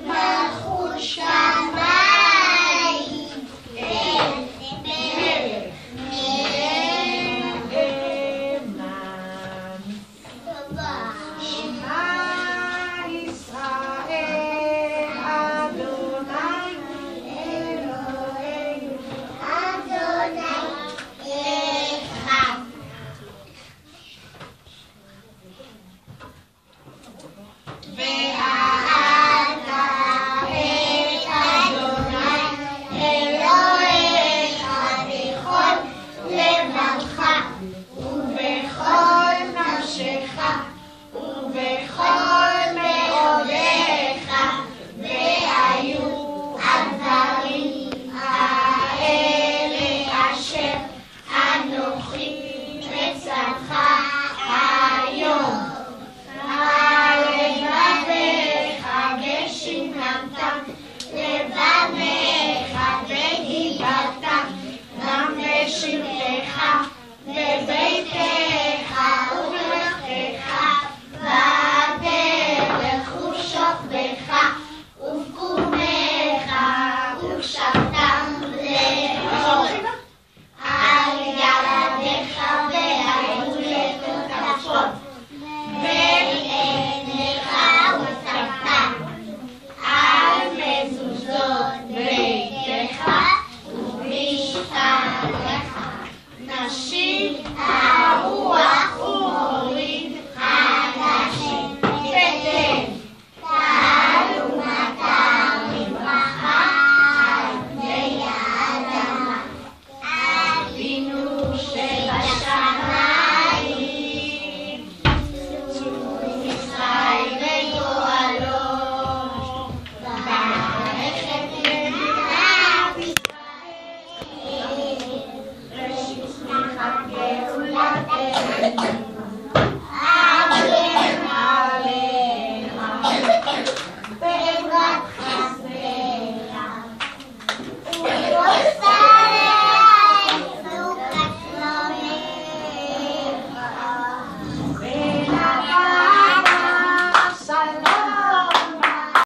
מלכות שמיים, מלך נאמן, שמע ישראל אדוני אלוהינו אדוני אחד. ואהבת את אדוני אלוהיך בכל לבבך ובכל נפשך ובכל מאודיך, והיו הדברים האלה אשר אנוכי מצווך היום. לבביך ושמרתם, לבניך וגיבלתם, גם בשבתך בביתך ובמלכך, בדרך ובשוכבך ובקומך ובשבתם לאור. על ילדיך והיו לטוטפות בעיניך וספתם, על מזוזות ביתך ובמשכנך. נשים הרוח ומוריד הנשים, ותן טל ומטר מברכה על פני האדמה. אבינו שבשמיים, ישראל לגואלו, ברך את מדינת ישראל, ראשית צמיחת גאולתנו. אמן עליך.